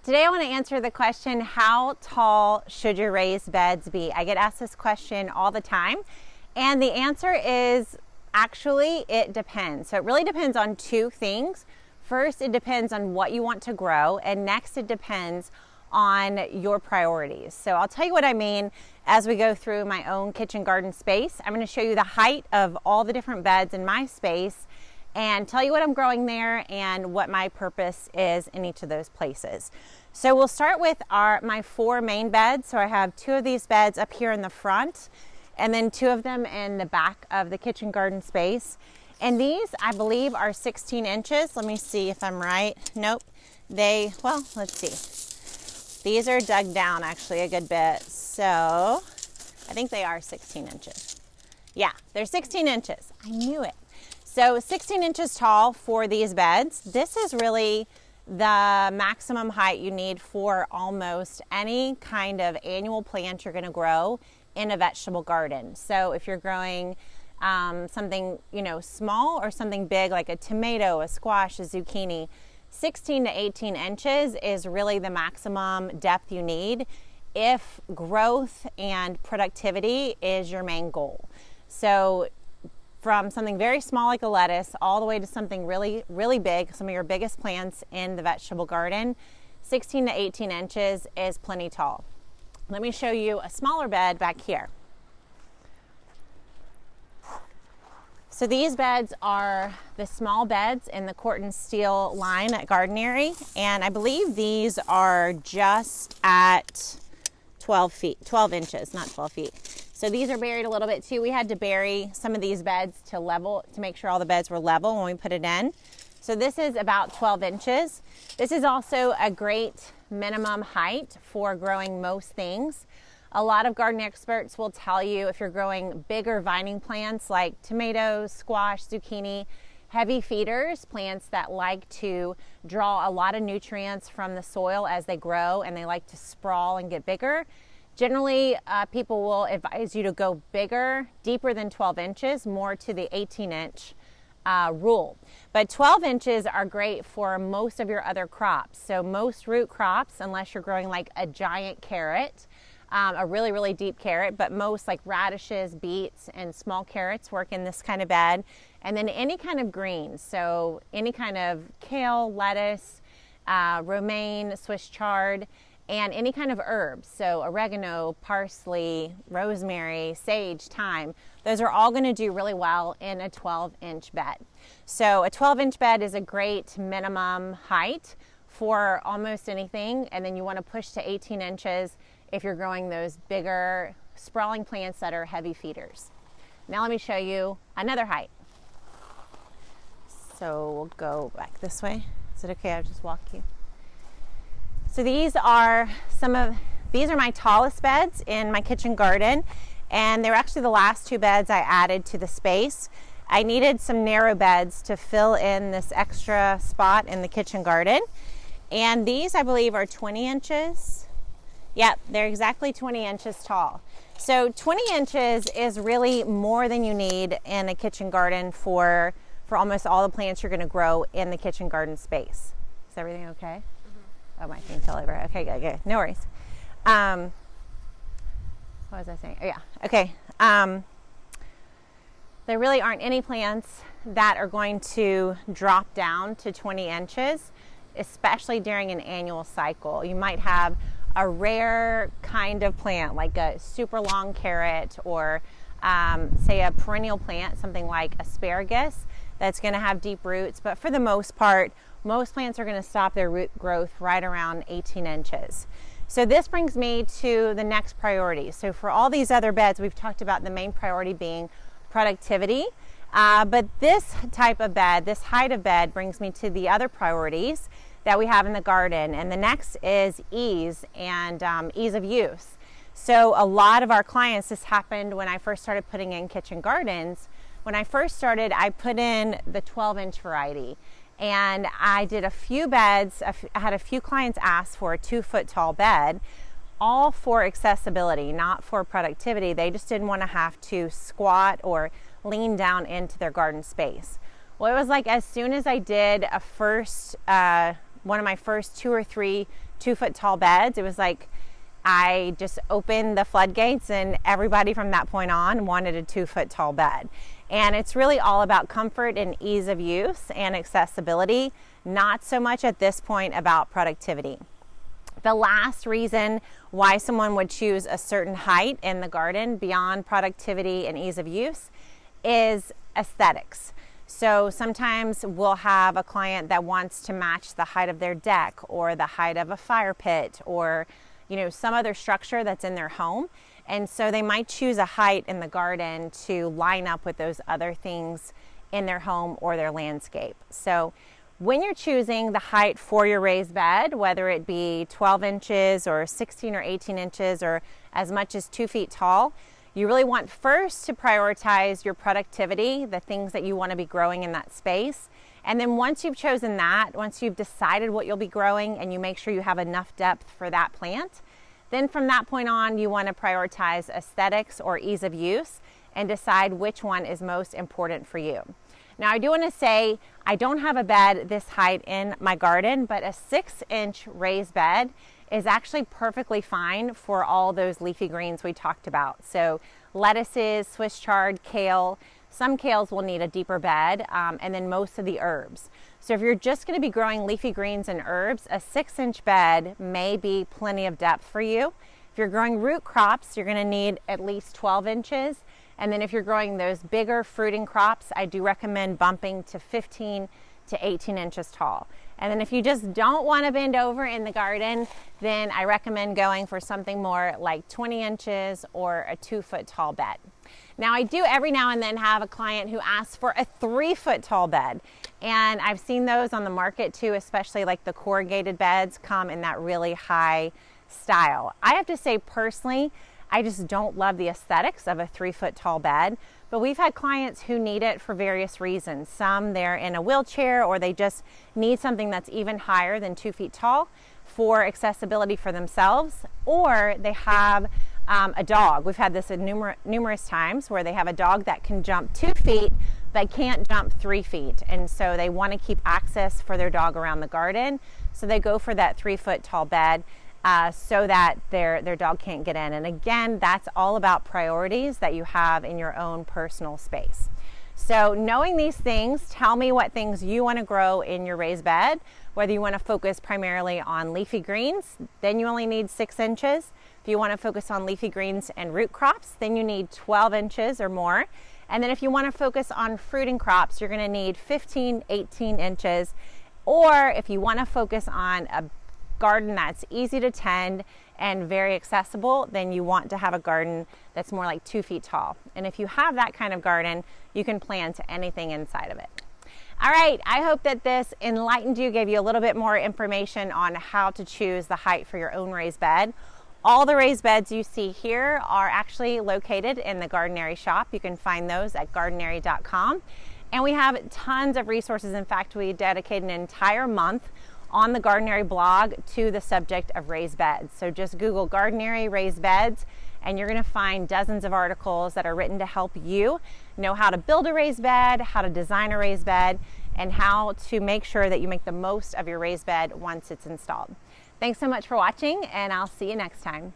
Today I want to answer the question, how tall should your raised beds be? I get asked this question all the time, and the answer is actually it depends. So it really depends on two things. First, it depends on what you want to grow, and next it depends on your priorities. So I'll tell you what I mean as we go through my own kitchen garden space. I'm going to show you the height of all the different beds in my space and tell you what I'm growing there and what my purpose is in each of those places. So we'll start with my four main beds. So I have two of these beds up here in the front and then two of them in the back of the kitchen garden space. And these, I believe, are 16 inches. Let me see if I'm right. Nope. Well, let's see. These are dug down actually a good bit. So I think they are 16 inches. Yeah, they're 16 inches. I knew it. So 16 inches tall for these beds. This is really the maximum height you need for almost any kind of annual plant you're going to grow in a vegetable garden. So if you're growing something, small or something big like a tomato, a squash, a zucchini, 16 to 18 inches is really the maximum depth you need if growth and productivity is your main goal. So from something very small like a lettuce all the way to something really, really big, some of your biggest plants in the vegetable garden, 16 to 18 inches is plenty tall. Let me show you a smaller bed back here. So these beds are the small beds in the Corten steel line at Gardenary, and I believe these are just at 12 inches, not 12 feet. So these are buried a little bit too. We had to bury some of these beds to make sure all the beds were level when we put it in. So this is about 12 inches. This is also a great minimum height for growing most things. A lot of garden experts will tell you if you're growing bigger vining plants like tomatoes, squash, zucchini, heavy feeders, plants that like to draw a lot of nutrients from the soil as they grow and they like to sprawl and get bigger. Generally, people will advise you to go bigger, deeper than 12 inches, more to the 18-inch rule. But 12 inches are great for most of your other crops. So most root crops, unless you're growing like a giant carrot, a really, really deep carrot, but most like radishes, beets, and small carrots work in this kind of bed. And then any kind of greens, so any kind of kale, lettuce, romaine, Swiss chard, and any kind of herbs, so oregano, parsley, rosemary, sage, thyme, those are all going to do really well in a 12-inch bed. So a 12-inch bed is a great minimum height for almost anything, and then you want to push to 18 inches if you're growing those bigger sprawling plants that are heavy feeders. Now let me show you another height. So we'll go back this way. Is it okay? I'll just walk you. So these are my tallest beds in my kitchen garden, and they're actually the last two beds I added to the space. I needed some narrow beds to fill in this extra spot in the kitchen garden, and these I believe are 20 inches. Yep, they're exactly 20 inches tall. So 20 inches is really more than you need in a kitchen garden for almost all the plants you're going to grow in the kitchen garden space. Is everything okay? Oh, my thing fell over. Okay, good. No worries. What was I saying? Oh, yeah. Okay. There really aren't any plants that are going to drop down to 20 inches, especially during an annual cycle. You might have a rare kind of plant, like a super long carrot or, say, a perennial plant, something like asparagus, that's going to have deep roots. But for the most part, most plants are going to stop their root growth right around 18 inches. So this brings me to the next priority. So for all these other beds, we've talked about the main priority being productivity. But this type of bed, this height of bed, brings me to the other priorities that we have in the garden. And the next is ease and ease of use. So a lot of our clients, this happened when I first started putting in kitchen gardens. When I first started, I put in the 12-inch variety. And I did a few beds. I had a few clients ask for a 2-foot tall bed, all for accessibility, not for productivity. They just didn't want to have to squat or lean down into their garden space. Well, it was like as soon as I did one of my first 2 or 3 2-foot tall beds. It was like I just opened the floodgates and everybody from that point on wanted a 2-foot tall bed. And it's really all about comfort and ease of use and accessibility, not so much at this point about productivity. The last reason why someone would choose a certain height in the garden beyond productivity and ease of use is aesthetics. So sometimes we'll have a client that wants to match the height of their deck or the height of a fire pit or some other structure that's in their home. And so they might choose a height in the garden to line up with those other things in their home or their landscape. So when you're choosing the height for your raised bed, whether it be 12 inches or 16 or 18 inches or as much as 2 feet tall, you really want first to prioritize your productivity, the things that you want to be growing in that space. And then once you've chosen that, once you've decided what you'll be growing and you make sure you have enough depth for that plant, then from that point on, you want to prioritize aesthetics or ease of use and decide which one is most important for you. Now, I do want to say I don't have a bed this height in my garden, but a 6-inch raised bed is actually perfectly fine for all those leafy greens we talked about. So lettuces, Swiss chard, kale. Some kales will need a deeper bed, and then most of the herbs. So if you're just going to be growing leafy greens and herbs, a 6-inch bed may be plenty of depth for you. If you're growing root crops, you're going to need at least 12 inches. And then if you're growing those bigger fruiting crops, I do recommend bumping to 15 to 18 inches tall. And then if you just don't want to bend over in the garden, then I recommend going for something more like 20 inches or a 2-foot tall bed. Now, I do every now and then have a client who asks for a 3-foot tall bed. And I've seen those on the market too, especially like the corrugated beds come in that really high style. I have to say personally, I just don't love the aesthetics of a 3-foot tall bed, but we've had clients who need it for various reasons. Some they're in a wheelchair or they just need something that's even higher than 2 feet tall for accessibility for themselves, or they have a dog. We've had this numerous times where they have a dog that can jump 2 feet but can't jump 3 feet, and so they want to keep access for their dog around the garden, so they go for that 3-foot tall bed so that their dog can't get in. And again, that's all about priorities that you have in your own personal space. So knowing these things, tell me what things you want to grow in your raised bed, whether you want to focus primarily on leafy greens, then you only need 6 inches. If you want to focus on leafy greens and root crops, then you need 12 inches or more. And then if you want to focus on fruiting crops, you're going to need 15, 18 inches. Or if you want to focus on a garden that's easy to tend and very accessible, then you want to have a garden that's more like 2 feet tall. And if you have that kind of garden, you can plant anything inside of it. All right, I hope that this enlightened you, gave you a little bit more information on how to choose the height for your own raised bed. All the raised beds you see here are actually located in the Gardenary shop. You can find those at gardenary.com. And we have tons of resources. In fact, we dedicate an entire month on the Gardenary blog to the subject of raised beds. So just Google Gardenary raised beds and you're going to find dozens of articles that are written to help you know how to build a raised bed, how to design a raised bed, and how to make sure that you make the most of your raised bed once it's installed. Thanks so much for watching, and I'll see you next time.